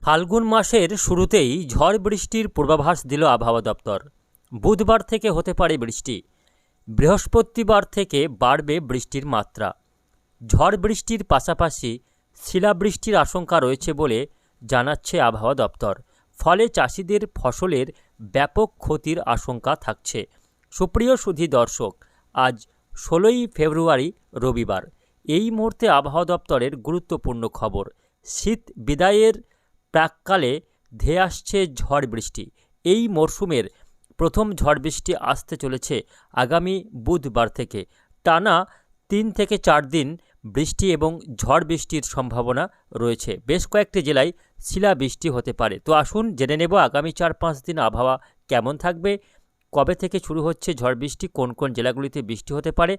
ফাল্গুন মাসের শুরুতেই ঝড় বৃষ্টির পূর্বাভাস দিল আবহাওয়া দপ্তর। বুধবার থেকে হতে পারে বৃষ্টি। বৃহস্পতিবার থেকে বাড়বে বৃষ্টির মাত্রা। ঝড় বৃষ্টির পাশাপাশি শিলাবৃষ্টির আশঙ্কা রয়েছে বলে জানাচ্ছে আবহাওয়া দপ্তর। ফলে চাষিদের ফসলের ব্যাপক ক্ষতির আশঙ্কা থাকছে। সুপ্রিয় সুধী দর্শক, আজ 16ই ফেব্রুয়ারি রবিবার। এই মুহূর্তে আবহাওয়া দপ্তরের গুরুত্বপূর্ণ খবর। শীত বিদায়ের প্রাককালে ধেয়ে আসছে ঝড় বৃষ্টি। এই মরশুমের প্রথম ঝড় বৃষ্টি আসতে চলেছে আগামী বুধবার থেকে। টানা 3 থেকে 4 দিন বৃষ্টি এবং ঝড় বৃষ্টির সম্ভাবনা রয়েছে। বেশ কয়েকটি জেলায় শিলাবৃষ্টি হতে পারে। তো আসুন জেনে নেব আগামী 4-5 দিন আবহাওয়া কেমন থাকবে, কবে থেকে শুরু হচ্ছে ঝড় বৃষ্টি, কোন কোন জেলাগুলিতে বৃষ্টি হতে পারে,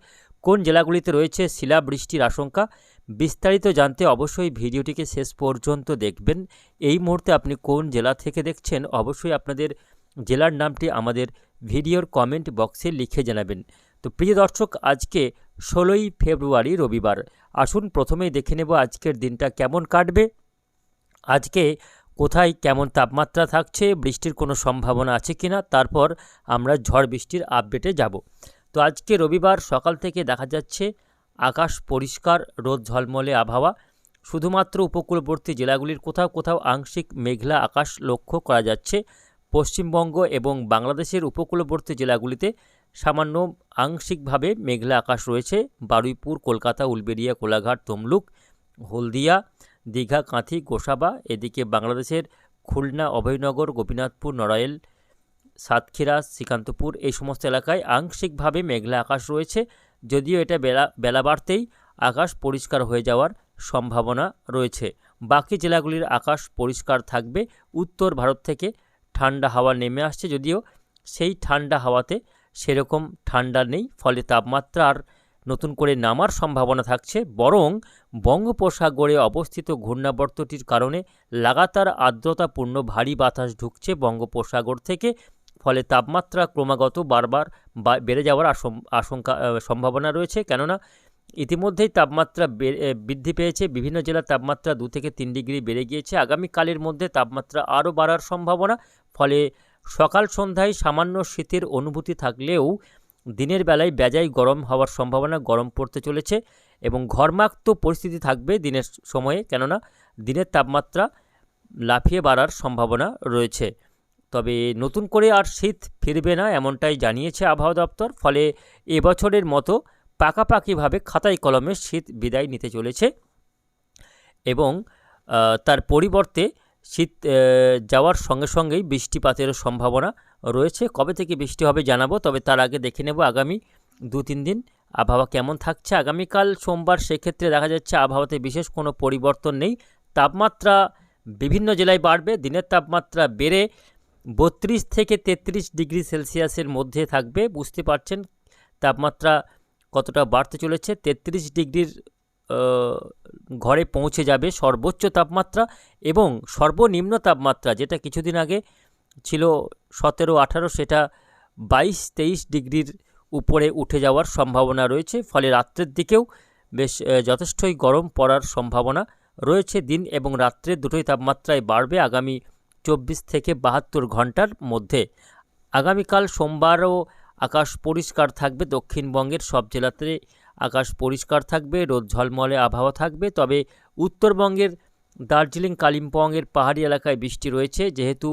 কোন জেলাগুলিতে রয়েছে শিলাবৃষ্টির আশঙ্কা। বিস্তারিত জানতে অবশ্যই ভিডিওটিকে শেষ পর্যন্ত দেখবেন। এই মুহূর্তে আপনি কোন জেলা থেকে দেখছেন অবশ্যই আপনাদের জেলার নামটি আমাদের ভিডিওর কমেন্ট বক্সে লিখে জানাবেন। তো প্রিয় দর্শক, আজকে 16ই ফেব্রুয়ারি রবিবার। আসুন প্রথমেই দেখে নেব আজকের দিনটা কেমন কাটবে, আজকে কোথায় কেমন তাপমাত্রা থাকছে, বৃষ্টির কোনো সম্ভাবনা আছে কিনা, তারপর আমরা ঝড় বৃষ্টির আপডেটে যাব। তো আজকে রবিবার সকাল থেকে দেখা যাচ্ছে আকাশ পরিষ্কার, রোদ ঝলমলে আবহাওয়া। শুধুমাত্র উপকূলবর্তী জেলাগুলির কোথাও কোথাও আংশিক মেঘলা আকাশ লক্ষ্য করা যাচ্ছে। পশ্চিমবঙ্গ এবং বাংলাদেশের উপকূলবর্তী জেলাগুলিতে সামান্য আংশিকভাবে মেঘলা আকাশ রয়েছে। বারুইপুর, কলকাতা, উলবেড়িয়া, কোলাঘাট, তমলুক, হলদিয়া, দীঘা, কাঁথি, গোসাবা, এদিকে বাংলাদেশের খুলনা, অভয়নগর, গোপীনাথপুর, নড়াইল, সাতক্ষীরা, শ্রীকান্তপুর, এই সমস্ত এলাকায় আংশিকভাবে মেঘলা আকাশ রয়েছে। যদিও এটা বেলা বাড়তেই আকাশ পরিষ্কার হয়ে যাওয়ার সম্ভাবনা রয়েছে। বাকি জেলাগুলির আকাশ পরিষ্কার থাকবে। উত্তর ভারত থেকে ঠান্ডা হাওয়া নেমে আসছে, যদিও সেই ঠান্ডা হাওয়াতে সেরকম ঠান্ডা নেই, ফলে তাপমাত্রা আর নতুন করে নামার সম্ভাবনা থাকছে। বরং বঙ্গোপসাগরে অবস্থিত ঘূর্ণাবর্তটির কারণে লাগাতার আর্দ্রতাপূর্ণ ভারী বাতাস ঢুকছে বঙ্গোপসাগর থেকে। ফলে তাপমাত্রা ক্রমাগত বারবার বেড়ে যাওয়ার সম্ভাবনা রয়েছে। কেননা ইতিমধ্যেই তাপমাত্রা বৃদ্ধি পেয়েছে। বিভিন্ন জেলার তাপমাত্রা 2 থেকে 3 ডিগ্রি বেড়ে গিয়েছে। আগামীকালের মধ্যে তাপমাত্রা আরও বাড়ার সম্ভাবনা। ফলে সকাল সন্ধ্যায় সামান্য শীতের অনুভূতি থাকলেও দিনের বেলায় বেজায় গরম হওয়ার সম্ভাবনা, গরম পড়তে চলেছে এবং ঘর্মাক্ত পরিস্থিতি থাকবে দিনের সময়ে। কেননা দিনের তাপমাত্রা লাফিয়ে বাড়ার সম্ভাবনা রয়েছে। তবে নতুন করে আর শীত ফিরবে না, এমনটাই জানিয়েছে আবহাওয়া দপ্তর। ফলে এবছরের মতো পাকাপাকিভাবে খাতায় কলমে শীত বিদায় নিতে চলেছে এবং তার পরিবর্তে শীত যাওয়ার সঙ্গে সঙ্গেই বৃষ্টিপাতেরও সম্ভাবনা রয়েছে। কবে থেকে বৃষ্টি হবে জানাবো, তবে তার আগে দেখে নেব আগামী 2-3 দিন আবহাওয়া কেমন থাকছে। আগামীকাল সোমবার, সেক্ষেত্রে দেখা যাচ্ছে আবহাওয়াতে বিশেষ কোনো পরিবর্তন নেই। তাপমাত্রা বিভিন্ন জেলায় বাড়বে। দিনের তাপমাত্রা বেড়ে 32 থেকে 33 ডিগ্রি সেলসিয়াসের মধ্যে থাকবে। বুঝতে পারছেন তাপমাত্রা কতটা বাড়তে চলেছে। 33 ডিগ্রির ঘরে পৌঁছে যাবে সর্বোচ্চ তাপমাত্রা এবং সর্বনিম্ন তাপমাত্রা, যেটা কিছুদিন আগে ছিল 17-18, সেটা 22-23 ডিগ্রির উপরে উঠে যাওয়ার সম্ভাবনা রয়েছে। ফলে রাত্রের দিকেও বেশ যথেষ্টই গরম পড়ার সম্ভাবনা রয়েছে। দিন এবং রাত্রে দুটোই তাপমাত্রায় বাড়বে আগামী 24 থেকে 72 ঘন্টার মধ্যে। আগামীকাল সোমবারও আকাশ পরিষ্কার থাকবে। দক্ষিণবঙ্গের সব জেলাতে আকাশ পরিষ্কার থাকবে, রোদ ঝলমলে আবহাওয়া থাকবে। তবে উত্তরবঙ্গের দার্জিলিং, কালিম্পংয়ের পাহাড়ি এলাকায় বৃষ্টি রয়েছে। যেহেতু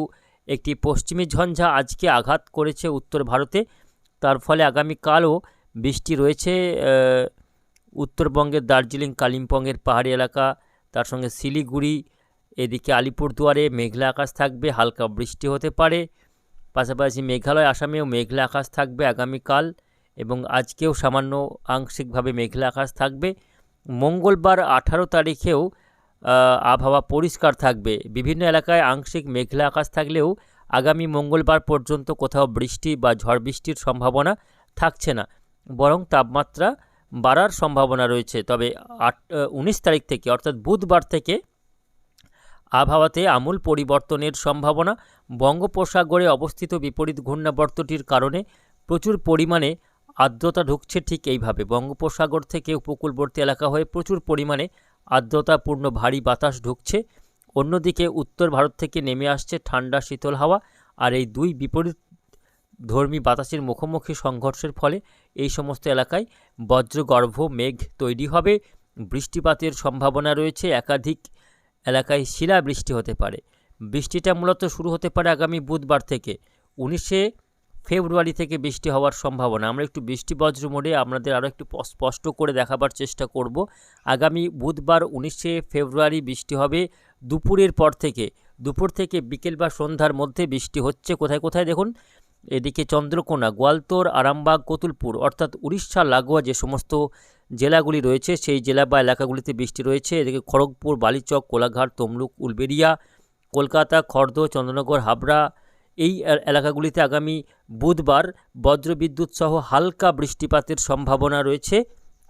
একটি পশ্চিমী ঝঞ্ঝা আজকে আঘাত করেছে উত্তর ভারতে, তার ফলে আগামীকালও বৃষ্টি রয়েছে উত্তরবঙ্গের দার্জিলিং, কালিম্পংয়ের পাহাড়ি এলাকা, তার সঙ্গে শিলিগুড়ি, এদিকে আলিপুরদুয়ারে মেঘলা আকাশ থাকবে, হালকা বৃষ্টি হতে পারে। পাশাপাশি মেঘালয়, আসামেও মেঘলা আকাশ থাকবে আগামীকাল এবং আজকেও সামান্য আংশিকভাবে মেঘলা আকাশ থাকবে। মঙ্গলবার 18 তারিখেও আবহাওয়া পরিষ্কার থাকবে। বিভিন্ন এলাকায় আংশিক মেঘলা আকাশ থাকলেও আগামী মঙ্গলবার পর্যন্ত কোথাও বৃষ্টি বা ঝড় বৃষ্টির সম্ভাবনা থাকছে না, বরং তাপমাত্রা বাড়ার সম্ভাবনা রয়েছে। তবে 19 তারিখ থেকে অর্থাৎ বুধবার থেকে আবহাওয়াতে আমূল পরিবর্তনের সম্ভাবনা। বঙ্গোপসাগরে অবস্থিত বিপরীত ঘূর্ণাবর্তটির কারণে প্রচুর পরিমাণে আর্দ্রতা ঢুকছে। ঠিক এইভাবে বঙ্গোপসাগর থেকে উপকূলবর্তী এলাকা হয়ে প্রচুর পরিমাণে আর্দ্রতাপূর্ণ ভারী বাতাস ঢুকছে। অন্যদিকে উত্তর ভারত থেকে নেমে আসছে ঠান্ডা শীতল হাওয়া, আর এই দুই বিপরীত ধর্মী বাতাসের মুখোমুখি সংঘর্ষের ফলে এই সমস্ত এলাকায় বজ্রগর্ভ মেঘ তৈরি হবে। বৃষ্টিপাতের সম্ভাবনা রয়েছে, একাধিক এলাকায় শিলাবৃষ্টি হতে পারে। বৃষ্টিটা মূলত শুরু হতে পারে আগামী বুধবার থেকে। 19শে ফেব্রুয়ারি থেকে বৃষ্টি হওয়ার সম্ভাবনা। আমরা একটু বৃষ্টি বজ্র মোডে আপনাদের আরও একটু স্পষ্ট করে দেখাবার চেষ্টা করব। আগামী বুধবার 19শে ফেব্রুয়ারি বৃষ্টি হবে দুপুরের পর থেকে। দুপুর থেকে বিকেল বা সন্ধ্যার মধ্যে বৃষ্টি হচ্ছে কোথায় কোথায় দেখুন। এদিকে চন্দ্রকোনা, গোয়ালতোর, আরামবাগ, কতুলপুর অর্থাৎ উড়িষ্যা লাগোয়া যে সমস্ত জেলাগুলি রয়েছে সেই জেলা বা এলাকাগুলিতে বৃষ্টি রয়েছে। এদিকে খড়গপুর, বালিচক, কোলাঘাট, তমলুক, উলবেড়িয়া, কলকাতা, খড়দহ, চন্দ্রনগর, হাবড়া এই এলাকাগুলিতে আগামী বুধবার বজ্রবিদ্যুৎ সহ হালকা বৃষ্টিপাতের সম্ভাবনা রয়েছে।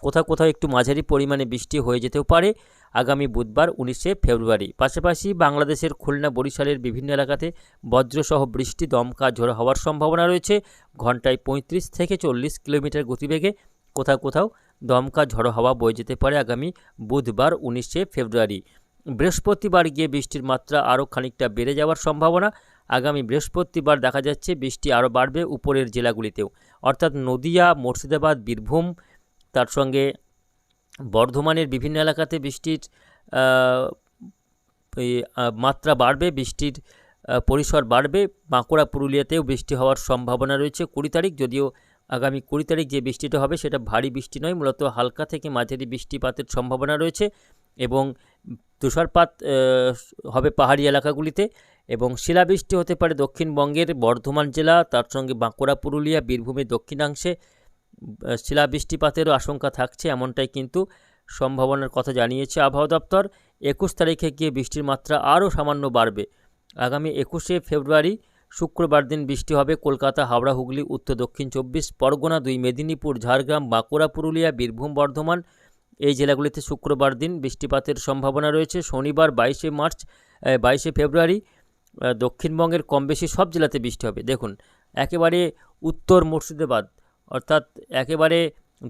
কোথাও কোথাও একটু মাঝারি পরিমাণে বৃষ্টি হয়ে যেতেও পারে আগামী বুধবার 19শে ফেব্রুয়ারি। পাশাপাশি বাংলাদেশের খুলনা, বরিশালের বিভিন্ন এলাকাতে বজ্রসহ বৃষ্টি, দমকা ঝড়ো হওয়ার সম্ভাবনা রয়েছে। ঘন্টায় 35 থেকে 40 কিলোমিটার গতিবেগে কোথাও কোথাও দমকা ঝড়ো হাওয়া বয়ে যেতে পারে আগামী বুধবার 19শে ফেব্রুয়ারি। বৃহস্পতিবার গিয়ে বৃষ্টির মাত্রা আরও খানিকটা বেড়ে যাওয়ার সম্ভাবনা। আগামী বৃহস্পতিবার দেখা যাচ্ছে বৃষ্টি আরও বাড়বে উপরের জেলাগুলিতেও, অর্থাৎ নদিয়া, মুর্শিদাবাদ, বীরভূম, তার সঙ্গে বর্ধমানের বিভিন্ন এলাকাতে বৃষ্টির মাত্রা বাড়বে, বৃষ্টির পরিসর বাড়বে। বাঁকুড়া, পুরুলিয়াতেও বৃষ্টি হওয়ার সম্ভাবনা রয়েছে 20 তারিখ। যদিও আগামী 20 তারিখ যে বৃষ্টিটা হবে সেটা ভারী বৃষ্টি নয়, মূলত হালকা থেকে মাঝারি বৃষ্টিপাতের সম্ভাবনা রয়েছে এবং তুষারপাত হবে পাহাড়ি এলাকাগুলিতে এবং শিলাবৃষ্টি হতে পারে দক্ষিণবঙ্গের বর্ধমান জেলা, তার সঙ্গে বাঁকুড়া, পুরুলিয়া, বীরভূমের দক্ষিণাংশে শিলাবৃষ্টিপাতেরও আশঙ্কা থাকছে, এমনটাই কিন্তু সম্ভাবনার কথা জানিয়েছে আবহাওয়া দপ্তর। 21 তারিখে গিয়ে বৃষ্টির মাত্রা আরও সামান্য বাড়বে। আগামী 21শে ফেব্রুয়ারি শুক্রবার দিন বৃষ্টি হবে কলকাতা, হাওড়া, হুগলি, উত্তর দক্ষিণ 24 পরগনা, 2 মেদিনীপুর, ঝাড়গ্রাম, বাঁকুড়া, পুরুলিয়া, বীরভূম, বর্ধমান এই জেলাগুলিতে শুক্রবার দিন বৃষ্টিপাতের সম্ভাবনা রয়েছে। শনিবার 22শে ফেব্রুয়ারি দক্ষিণবঙ্গের কম বেশি সব জেলাতে বৃষ্টি হবে। দেখুন, একেবারে উত্তর মুর্শিদাবাদ অর্থাৎ একেবারে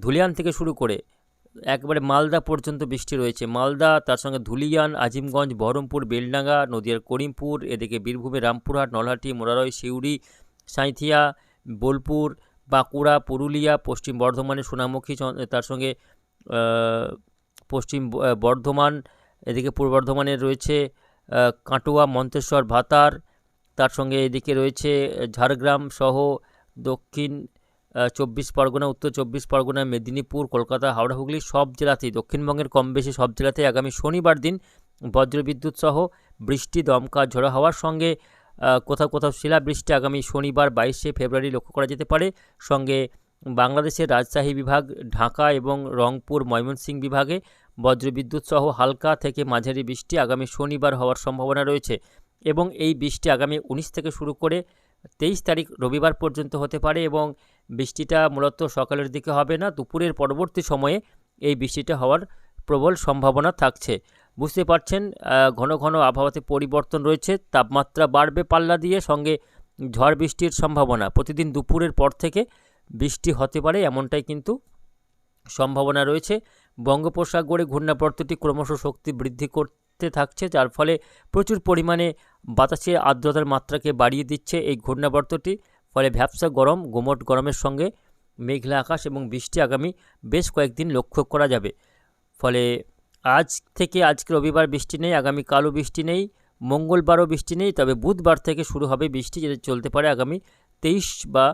ধুলিয়ান থেকে শুরু করে একবারে মালদা পর্যন্ত বৃষ্টি রয়েছে। মালদা, তার সঙ্গে ধুলিয়ান, আজিমগঞ্জ, বহরমপুর, বেলডাঙ্গা, নদিয়ার করিমপুর, এদিকে বীরভূমে রামপুরহাট, নলহাটি, মোরারই, সিউড়ি, সাঁইথিয়া, বোলপুর, বাঁকুড়া, পুরুলিয়া, পশ্চিম বর্ধমানের সোনামুখী, তার সঙ্গে পশ্চিম বর্ধমান, এদিকে পূর্ব বর্ধমানের রয়েছে কাটোয়া, মন্তেশ্বর, ভাতার, তার সঙ্গে এদিকে রয়েছে ঝাড়গ্রাম সহ দক্ষিণ 24 পরগনা, উত্তর 24 পরগনা, মেদিনীপুর, কলকাতা, হাওড়া, হুগলি সব জেলাতেই, দক্ষিণবঙ্গের কম বেশি সব জেলাতেই আগামী শনিবার দিন বজ্রবিদ্যুৎ সহ বৃষ্টি, দমকা ঝড়ো হওয়ার সঙ্গে কোথাও কোথাও শিলাবৃষ্টি আগামী শনিবার 22শে ফেব্রুয়ারি লক্ষ্য করা যেতে পারে। সঙ্গে বাংলাদেশের রাজশাহী বিভাগ, ঢাকা এবং রংপুর, ময়মনসিংহ বিভাগে বজ্রবিদ্যুৎ সহ হালকা থেকে মাঝারি বৃষ্টি আগামী শনিবার হওয়ার সম্ভাবনা রয়েছে এবং এই বৃষ্টি আগামী 19 থেকে শুরু করে 23 তারিখ রবিবার পর্যন্ত হতে পারে এবং বৃষ্টিটা মূলত সকালের দিকে হবে না, দুপুরের পরবর্তী সময়ে এই বৃষ্টিটা হওয়ার প্রবল সম্ভাবনা থাকছে। বুঝতে পারছেন, ঘন ঘন আবহাওয়াতে পরিবর্তন রয়েছে, তাপমাত্রা বাড়বে পাল্লা দিয়ে, সঙ্গে ঝড় বৃষ্টির সম্ভাবনা প্রতিদিন দুপুরের পর থেকে বৃষ্টি হতে পারে, এমনটাই কিন্তু সম্ভাবনা রয়েছে। বঙ্গোপসাগরে ঘূর্ণাবর্তটি ক্রমশ শক্তি বৃদ্ধি করতে থাকছে, যার ফলে প্রচুর পরিমাণে বাতাসে আর্দ্রতার মাত্রাকে বাড়িয়ে দিচ্ছে এই ঘূর্ণাবর্তটি। ফলে ভ্যাপসা গরম, গুমোট গরমের সঙ্গে মেঘলা আকাশ এবং বৃষ্টি আগামী বেশ কয়েকদিন লক্ষ্য করা যাবে। ফলে আজ থেকে, আজকে রবিবার বৃষ্টি নেই, আগামীকালও বৃষ্টি নেই, মঙ্গলবারও বৃষ্টি নেই, তবে বুধবার থেকে শুরু হবে বৃষ্টি, যেটা চলতে পারে আগামী 23 বা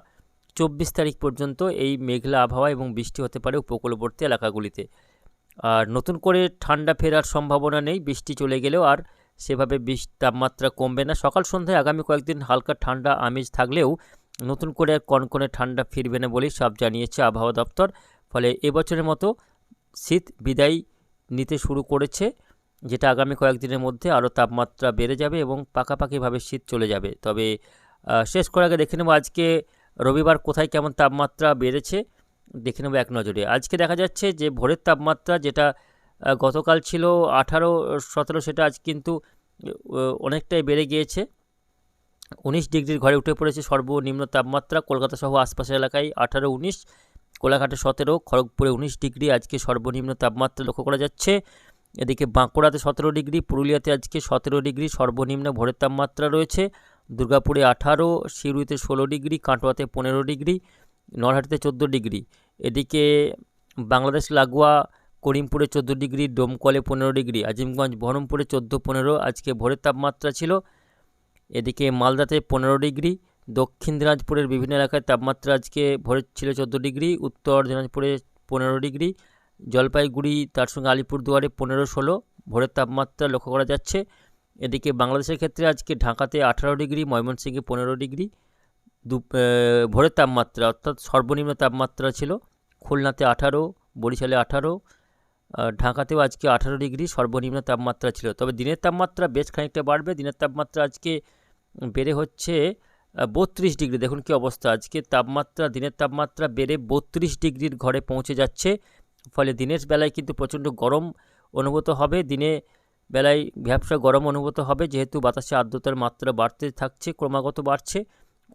24 তারিখ পর্যন্ত। এই মেঘলা আবহাওয়া এবং বৃষ্টি হতে পারে উপকূলবর্তী এলাকাগুলিতে। আর নতুন করে ঠান্ডা ফেরার সম্ভাবনা নেই, বৃষ্টি চলে গেলেও আর সেভাবে তাপমাত্রা কমবে না। সকাল সন্ধ্যায় আগামী কয়েকদিন হালকা ঠান্ডা আমেজ থাকলেও নতুন করে আর কনকনে ঠান্ডা ফিরবে না বলেই সব জানিয়েছে আবহাওয়া দপ্তর। ফলে এবছরের মতো শীত বিদায় নিতে শুরু করেছে, যেটা আগামী কয়েকদিনের মধ্যে আরও তাপমাত্রা বেড়ে যাবে এবং পাকাপাকিভাবে শীত চলে যাবে। তবে শেষ করার আগে দেখে নেব আজকে রবিবার কোথায় কেমন তাপমাত্রা বেড়েছে, দেখে নেব এক নজরে। আজকে দেখা যাচ্ছে যে ভোরের তাপমাত্রা যেটা গতকাল ছিল 18-17, সেটা আজ কিন্তু অনেকটাই বেড়ে গিয়েছে, 19 ডিগ্রির ঘরে উঠে পড়েছে সর্বনিম্ন তাপমাত্রা। কলকাতা সহ আশপাশের এলাকায় 18-19, কোলাঘাটে 17, খড়গপুরে 19 ডিগ্রি আজকে সর্বনিম্ন তাপমাত্রা লক্ষ্য করা যাচ্ছে। এদিকে বাঁকুড়াতে 17 ডিগ্রি, পুরুলিয়াতে আজকে 17 ডিগ্রি সর্বনিম্ন ভোরের তাপমাত্রা রয়েছে, দুর্গাপুরে 18, সিউড়িতে 16 ডিগ্রি, কাটোয়াতে 15 ডিগ্রি, নরহাটিতে 14 ডিগ্রি। এদিকে বাংলাদেশ লাগোয়া করিমপুরে 14 ডিগ্রি, ডোমকলে 15 ডিগ্রি, আজিমগঞ্জ বহরমপুরে 14-15 আজকে ভোরের তাপমাত্রা ছিল। এদিকে মালদাতে 15 ডিগ্রি, দক্ষিণ দিনাজপুরের বিভিন্ন এলাকায় তাপমাত্রা আজকে ভোরের ছিল 14 ডিগ্রি, উত্তর দিনাজপুরে 15 ডিগ্রি, জলপাইগুড়ি তার সঙ্গে আলিপুরদুয়ারে 15-16 ভোরের তাপমাত্রা লক্ষ্য করা যাচ্ছে। এদিকে বাংলাদেশের ক্ষেত্রে আজকে ঢাকাতে 18 ডিগ্রি, ময়মনসিংহে 15 ডিগ্রি ভোরের তাপমাত্রা, অর্থাৎ সর্বনিম্ন তাপমাত্রা ছিল। খুলনাতে 18, বরিশালে 18, ঢাকাতেও আজকে 18 ডিগ্রি সর্বনিম্ন তাপমাত্রা ছিল। তবে দিনের তাপমাত্রা বেশ খানিকটা বাড়বে, দিনের তাপমাত্রা আজকে বেড়ে হচ্ছে 32 ডিগ্রি। দেখুন কি অবস্থা, আজকে তাপমাত্রা দিনের তাপমাত্রা বেড়ে 32 ডিগ্রির ঘরে পৌঁছে যাচ্ছে। ফলে দিনের বেলায় কিন্তু প্রচণ্ড গরম অনুভূত হবে, দিনে বেলায় ভ্যাপসা গরম অনুভূত হবে, যেহেতু বাতাসে আর্দ্রতার মাত্রা বাড়তে থাকছে, ক্রমাগত বাড়ছে।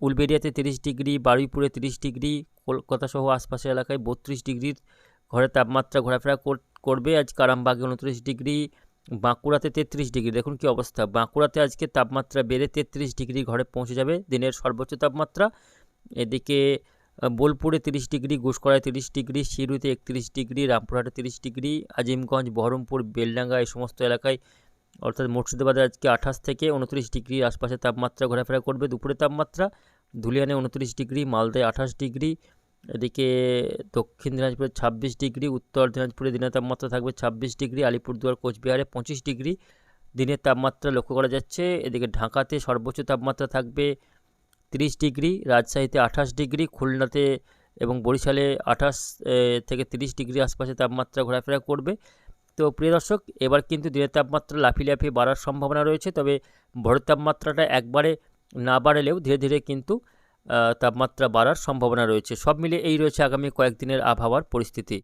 উলবেড়িয়াতে 30 ডিগ্রি, বারুইপুরে 30 ডিগ্রি, কলকাতা সহ আশপাশের এলাকায় 32 ডিগ্রির ঘরে তাপমাত্রা ঘোরাফেরা করবে। আজ আরামবাগে 29 ডিগ্রি, বাঁকুড়াতে 33 ডিগ্রি। দেখুন কি অবস্থা, বাঁকুড়াতে আজকে তাপমাত্রা বেড়ে 33 ডিগ্রি ঘরে পৌঁছে যাবে দিনের সর্বোচ্চ তাপমাত্রা। এদিকে বোলপুরে 30 ডিগ্রি, গুসকরায় 30 ডিগ্রি, সিউড়িতে 31 ডিগ্রি, রামপুরহাটে 30 ডিগ্রি, আজিমগঞ্জ, বহরমপুর, বেলডাঙ্গা এই সমস্ত এলাকায় অর্থাৎ মুর্শিদাবাদে আজকে 28 থেকে 29 ডিগ্রির আশপাশে তাপমাত্রা ঘোরাফেরা করবে দুপুরের তাপমাত্রা। ধুলিয়ানে 29 ডিগ্রি, মালদায় 28 ডিগ্রি, এদিকে দক্ষিণ দিনাজপুরে 26 ডিগ্রি, উত্তর দিনাজপুরে দিনের তাপমাত্রা থাকবে 26 ডিগ্রি, আলিপুরদুয়ার, কোচবিহারে 25 ডিগ্রি দিনের তাপমাত্রা লক্ষ্য করা যাচ্ছে। এদিকে ঢাকাতে সর্বোচ্চ তাপমাত্রা থাকবে 30 ডিগ্রি, রাজশাহীতে 28 ডিগ্রি, খুলনাতে এবং বরিশালে 28 থেকে 30 ডিগ্রি আশপাশে তাপমাত্রা ঘোরাফেরা করবে। তো প্রিয় দর্শক, এবার কিন্তু দিনের তাপমাত্রা লাফিয়ে লাফিয়ে বাড়ার সম্ভাবনা রয়েছে, তবে ভোরের তাপমাত্রাটা একবারে না বাড়লেও ধীরে ধীরে কিন্তু তাপমাত্রা বাড়ার সম্ভাবনা রয়েছে। সব মিলিয়ে এই রয়েছে আগামী কয়েকদিনের আবহাওয়ার পরিস্থিতি।